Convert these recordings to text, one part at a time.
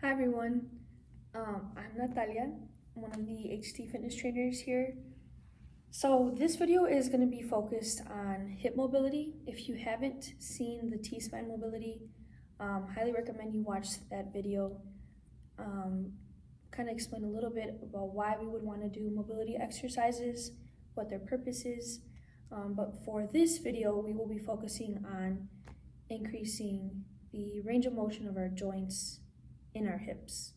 Hi everyone, I'm Natalia, one of the HT fitness trainers here. So this video is going to be focused on hip mobility. If you haven't seen the T-spine mobility, highly recommend you watch that video. Kind of explain a little bit about why we would want to do mobility exercises, what their purpose is. But for this video, we will be focusing on increasing the range of motion of our joints in our hips.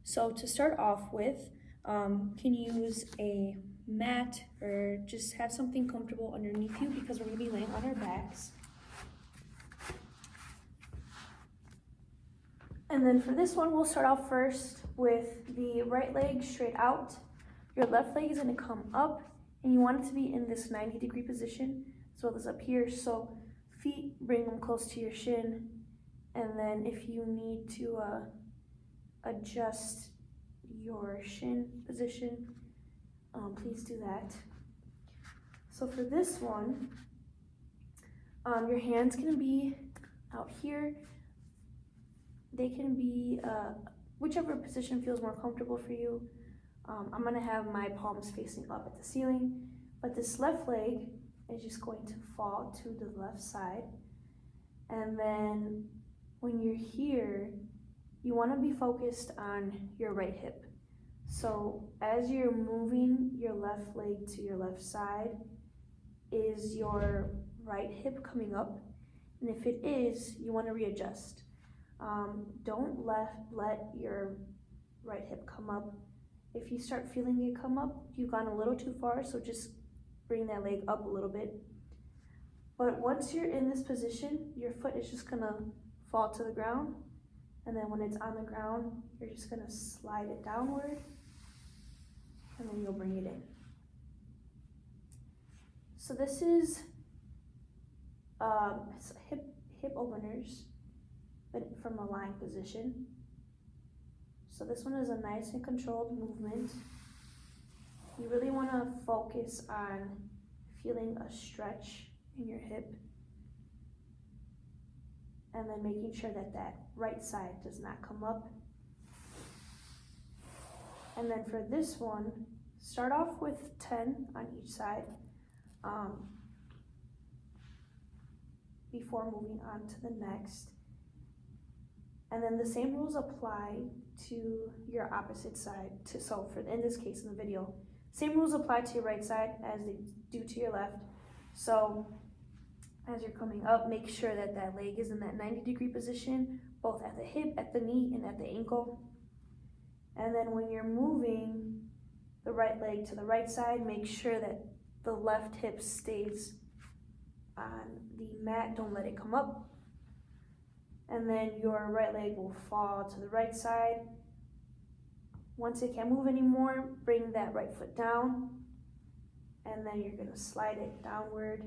So to start off with, can use a mat or just have something comfortable underneath you because we're going to be laying on our backs. And then for this one, we'll start off first with the right leg straight out. Your left leg is going to come up, and you want it to be in this 90-degree position as well as up here. So feet, bring them close to your shin, and then if you need to adjust your shin position, please do that. So for this one, your hands can be out here. They can be whichever position feels more comfortable for you. I'm gonna have my palms facing up at the ceiling, but this left leg is just going to fall to the left side. And then when you're here, you want to be focused on your right hip. So as you're moving your left leg to your left side, is your right hip coming up? And if it is, you want to readjust. Don't let your right hip come up. If you start feeling it come up, you've gone a little too far, so just bring that leg up a little bit. But once you're in this position, your foot is just gonna fall to the ground, and then when it's on the ground, you're just gonna slide it downward, and then you'll bring it in. So this is hip openers, but from a lying position. So this one is a nice and controlled movement. You really want to focus on feeling a stretch in your hip, and then making sure that that right side does not come up. And then for this one, start off with 10 on each side before moving on to the next. And then the same rules apply to your opposite side. In this case in the video, same rules apply to your right side as they do to your left. So as you're coming up, make sure that that leg is in that 90-degree position, both at the hip, at the knee, and at the ankle. And then when you're moving the right leg to the right side, make sure that the left hip stays on the mat. Don't let it come up. And then your right leg will fall to the right side. Once it can't move anymore, bring that right foot down, and then you're gonna slide it downward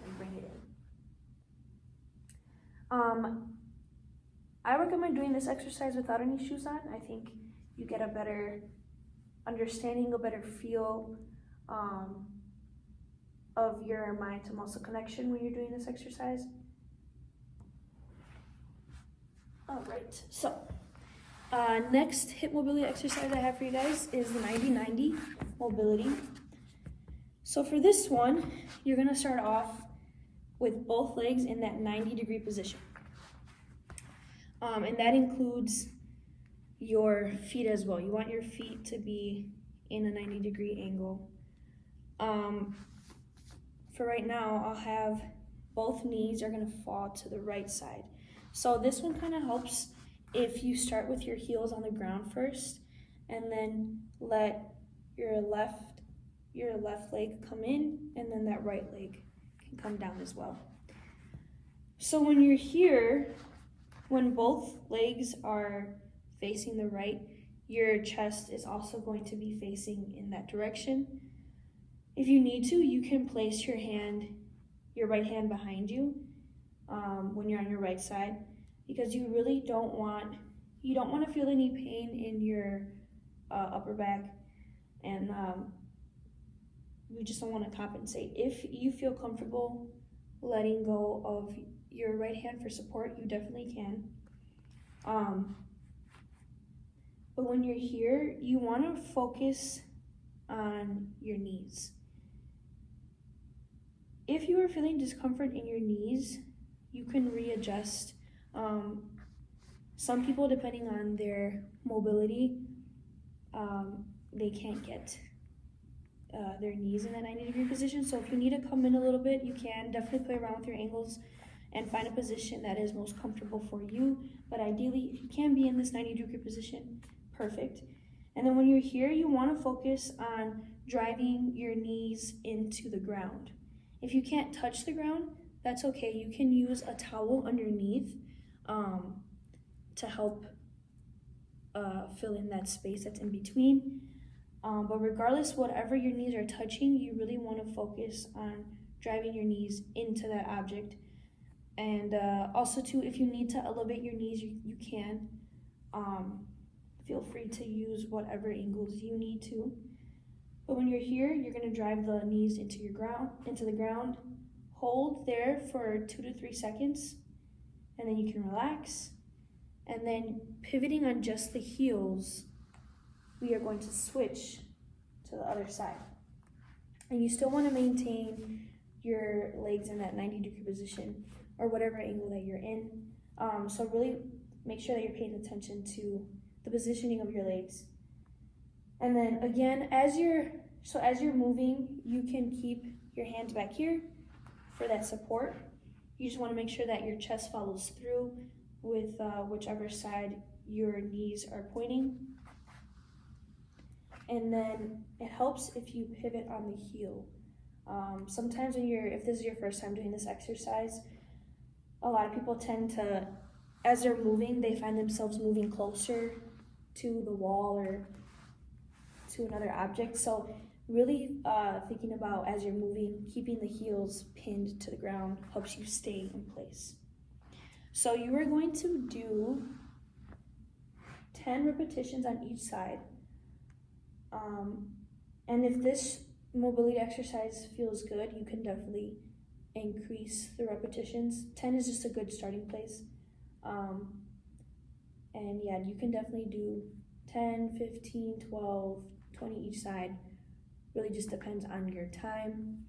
and bring it in. I recommend doing this exercise without any shoes on. I think you get a better understanding, a better feel of your mind to muscle connection when you're doing this exercise. All right, so next hip mobility exercise I have for you guys is the 90-90 mobility. So for this one, you're gonna start off with both legs in that 90-degree position. And that includes your feet as well. You want your feet to be in a 90-degree angle. For right now, I'll have both knees are gonna fall to the right side. So this one kind of helps if you start with your heels on the ground first, and then let your left leg come in, and then that right leg can come down as well. So when you're here, when both legs are facing the right, your chest is also going to be facing in that direction. If you need to, you can place your right hand behind you when you're on your right side, because you really don't want to feel any pain in your upper back, and we just don't want to compensate. If you feel comfortable letting go of your right hand for support, you definitely can. But when you're here, you want to focus on your knees. If you are feeling discomfort in your knees, you can readjust. Some people, depending on their mobility, they can't get their knees in that 90-degree position. So if you need to come in a little bit, you can definitely play around with your angles and find a position that is most comfortable for you. But ideally, if you can be in this 90-degree position, perfect. And then when you're here, you want to focus on driving your knees into the ground. If you can't touch the ground, that's okay. You can use a towel underneath to help fill in that space that's in between. But regardless, whatever your knees are touching, you really want to focus on driving your knees into that object. And also too, if you need to elevate your knees, you can. Feel free to use whatever angles you need to. But when you're here, you're going to drive the knees into the ground. Hold there for 2 to 3 seconds, and then you can relax. And then pivoting on just the heels, we are going to switch to the other side. And you still want to maintain your legs in that 90-degree position or whatever angle that you're in. So really make sure that you're paying attention to the positioning of your legs. And then again, as you're moving, you can keep your hands back here for that support. You just want to make sure that your chest follows through with whichever side your knees are pointing. And then it helps if you pivot on the heel. Sometimes if this is your first time doing this exercise, a lot of people tend to, as they're moving, they find themselves moving closer to the wall or to another object. So really thinking about, as you're moving, keeping the heels pinned to the ground helps you stay in place. So you are going to do 10 repetitions on each side. And if this mobility exercise feels good, you can definitely increase the repetitions. 10 is just a good starting place. And yeah, you can definitely do 10, 15, 12, 20 each side. Really just depends on your time.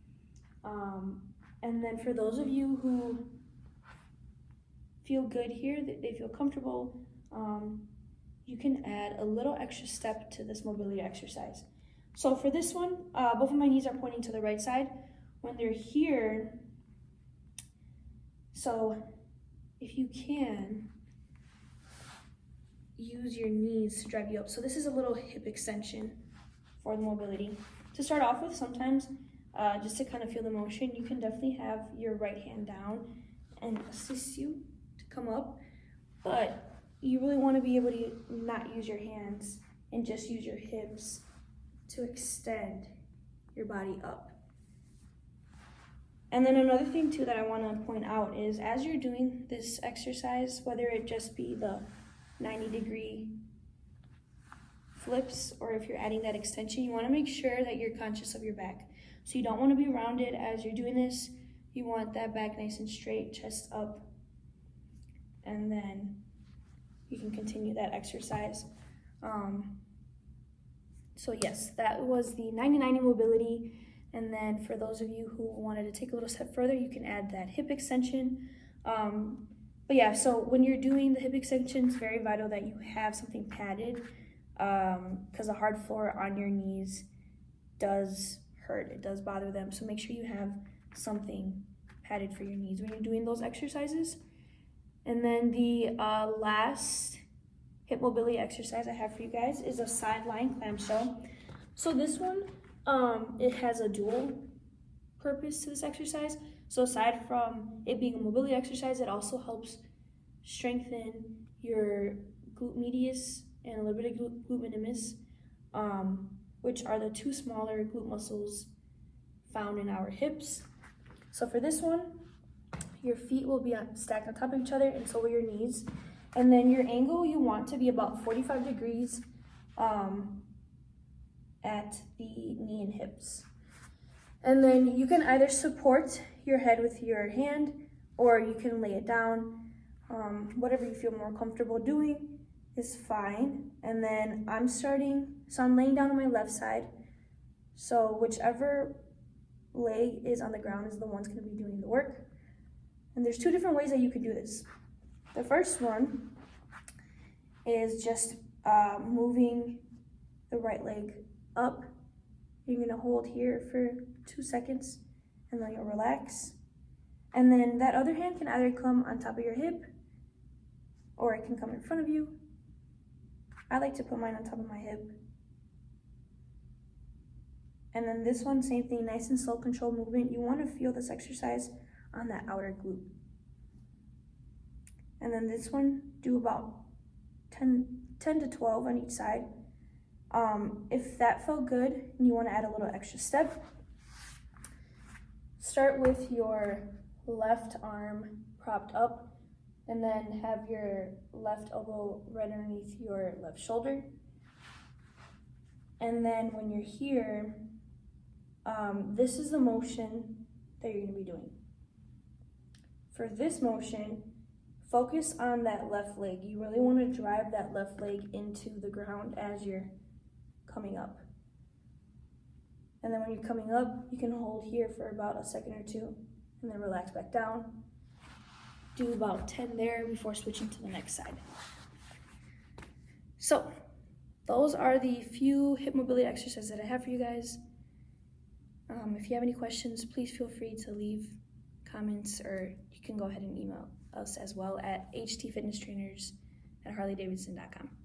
And then for those of you who feel good here, that they feel comfortable, you can add a little extra step to this mobility exercise. So for this one, both of my knees are pointing to the right side. When they're here, so if you can, use your knees to drive you up. So this is a little hip extension for the mobility. To start off with, sometimes just to kind of feel the motion, you can definitely have your right hand down and assist you to come up, but you really want to be able to not use your hands and just use your hips to extend your body up. And then another thing too that I want to point out is, as you're doing this exercise, whether it just be the 90-degree flips or if you're adding that extension, you want to make sure that you're conscious of your back. So you don't want to be rounded as you're doing this. You want that back nice and straight, chest up, and then you can continue that exercise. So yes, that was the 90-90 mobility. And then for those of you who wanted to take a little step further, you can add that hip extension. But yeah, so when you're doing the hip extension, it's very vital that you have something padded, because the hard floor on your knees does hurt. It does bother them. So make sure you have something padded for your knees when you're doing those exercises. And then the last hip mobility exercise I have for you guys is a side lying clamshell. So this one, it has a dual purpose to this exercise. So aside from it being a mobility exercise, it also helps strengthen your glute medius and a little bit of glute minimus, which are the two smaller glute muscles found in our hips. So for this one, your feet will be stacked on top of each other, and so will your knees. And then your angle, you want to be about 45 degrees at the knee and hips. And then you can either support your head with your hand, or you can lay it down, whatever you feel more comfortable doing. is fine. And then I'm laying down on my left side. So whichever leg is on the ground is the one's gonna be doing the work. And there's two different ways that you could do this. The first one is just moving the right leg up. You're gonna hold here for 2 seconds and then you'll relax. And then that other hand can either come on top of your hip or it can come in front of you. I like to put mine on top of my hip. And then this one, same thing, nice and slow, controlled movement. You want to feel this exercise on that outer glute. And then this one, do about 10 to 12 on each side. If that felt good and you want to add a little extra step, start with your left arm propped up and then have your left elbow right underneath your left shoulder. And then when you're here, this is the motion that you're gonna be doing. For this motion, focus on that left leg. You really wanna drive that left leg into the ground as you're coming up. And then when you're coming up, you can hold here for about a second or two and then relax back down. Do about 10 there before switching to the next side. So, those are the few hip mobility exercises that I have for you guys. If you have any questions, please feel free to leave comments, or you can go ahead and email us as well at htfitnesstrainers@harleydavidson.com.